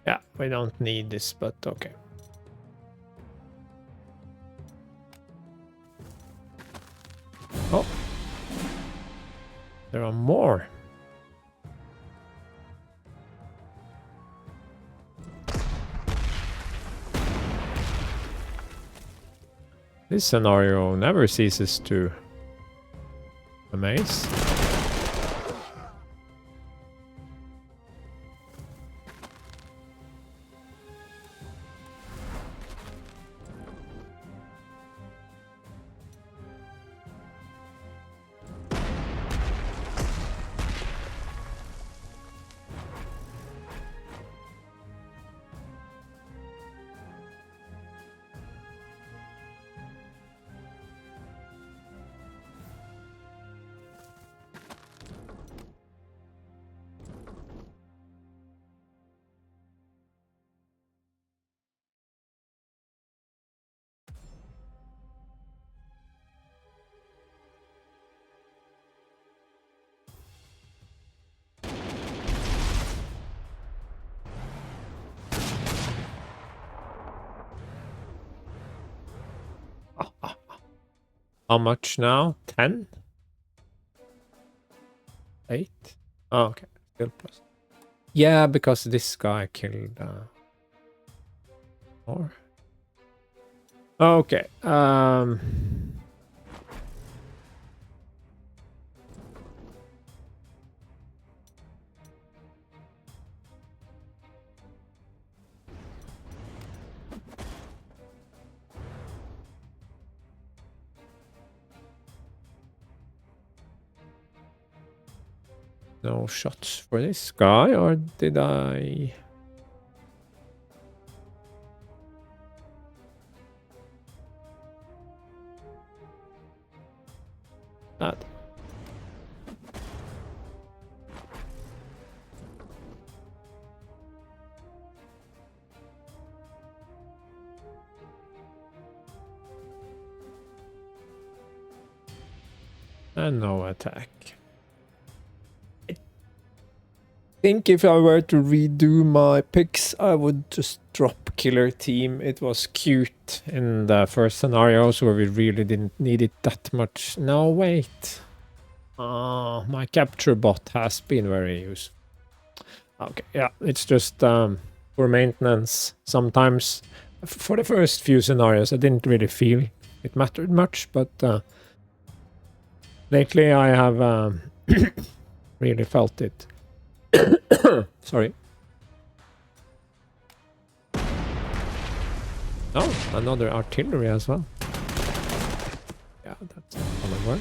Yeah, we don't need this, but okay. Oh, there are more. This scenario never ceases to amaze. How much now? 10? 8? Oh, okay. Still plus. Yeah, because this guy killed more. Okay. No shots for this guy, or did I? That. And no attack. I think if I were to redo my picks, I would just drop Killer Team. It was cute in the first scenarios where we really didn't need it that much. No, wait. My capture bot has been very useful. Okay, yeah, it's just for maintenance. Sometimes, for the first few scenarios, I didn't really feel it mattered much, but lately I have really felt it. Sorry. Oh, another artillery as well. Yeah, that's gonna work.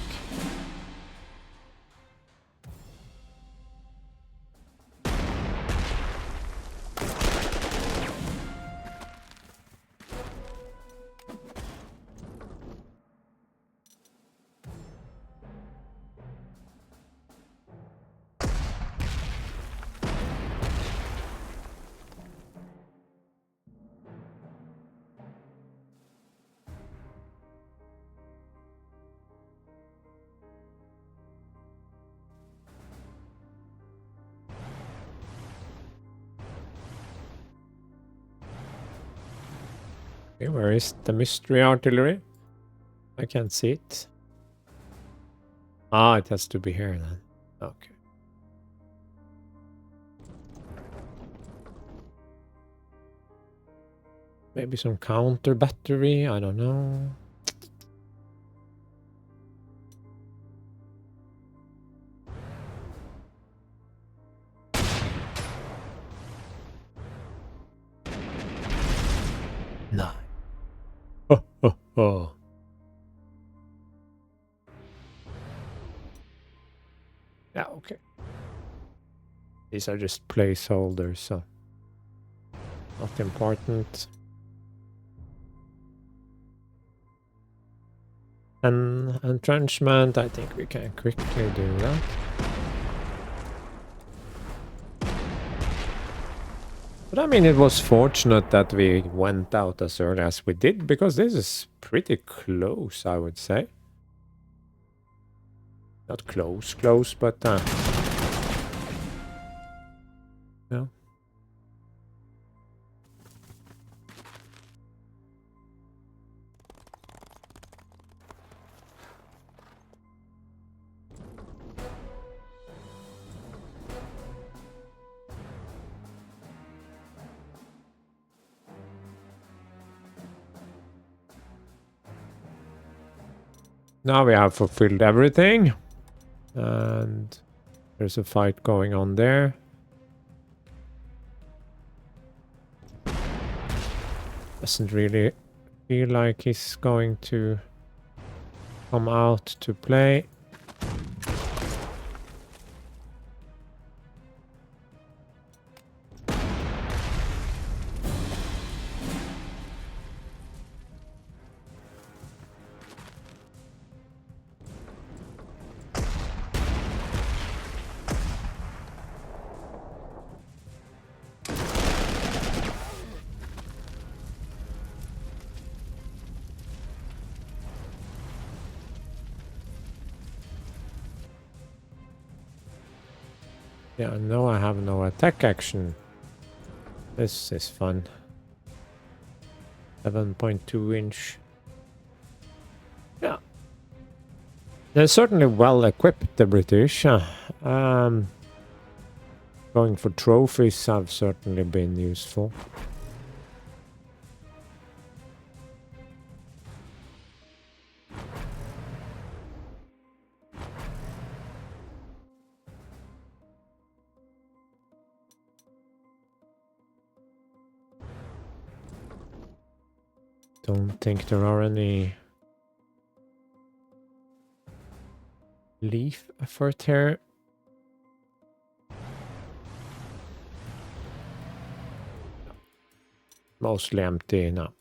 Okay, where is the mystery artillery? I can't see it. Ah, it has to be here then. Okay. Maybe some counter battery, I don't know. No. Oh, oh, oh. Yeah, okay. These are just placeholders, so not important. And entrenchment, I think we can quickly do that. But I mean, it was fortunate that we went out as early as we did, because this is pretty close, I would say. Not close, but yeah. Now we have fulfilled everything. And there's a fight going on there. Doesn't really feel like he's going to come out to play. Yeah, no, I have no attack action. This is fun. 7.2 inch. Yeah. They're certainly well equipped, the British. Going for trophies have certainly been useful. Don't think there are any leaf effort here. Mostly empty now.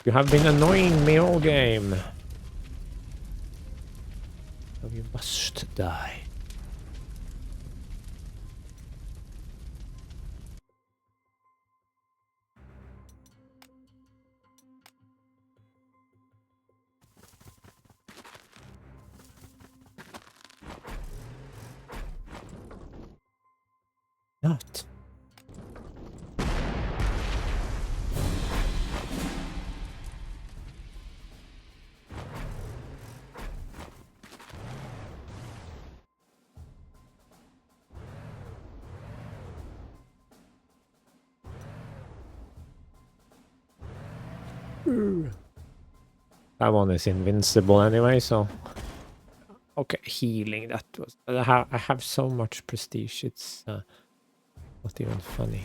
You have been annoying me all game. So you must die. Not. That one is invincible anyway, so... Okay, healing, that was... I have so much prestige, it's not even funny.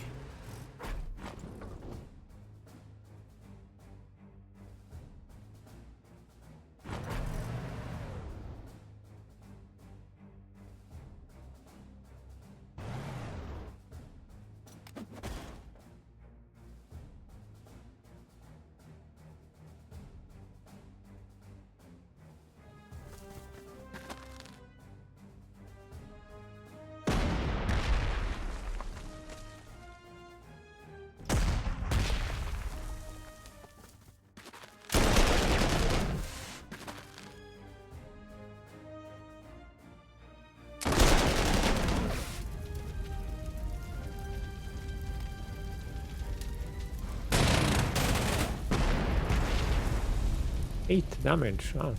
Eight damage, oh.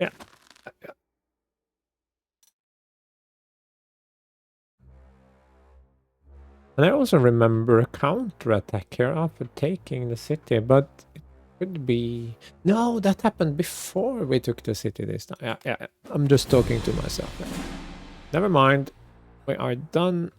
Yeah. And I also remember a counter-attack here after taking the city, but it could be... No, that happened before we took the city this time. Yeah. I'm just talking to myself now. Never mind. We are done.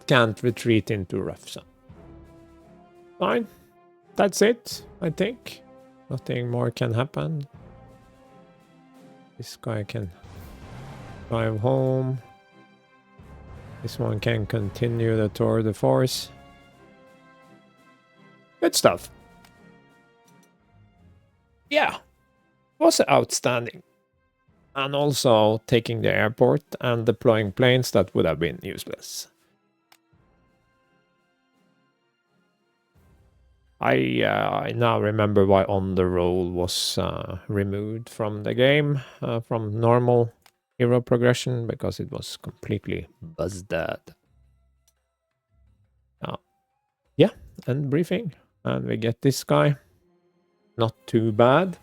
Can't retreat into rough zone. Fine. That's it, I think. Nothing more can happen. This guy can drive home. This one can continue the tour de force. Good stuff. Yeah. Was outstanding. And also taking the airport and deploying planes that would have been useless. I now remember why On the Roll was removed from the game, from normal hero progression, because it was completely busted. Yeah, end briefing. And we get this guy. Not too bad.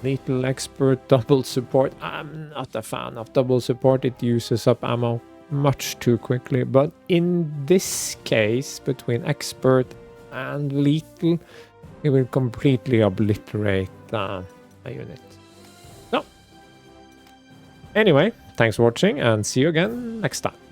Lethal Expert, double support. I'm not a fan of double support. It uses up ammo much too quickly. But in this case, between Expert and lethal, it will completely obliterate a unit. So, anyway, thanks for watching and see you again next time.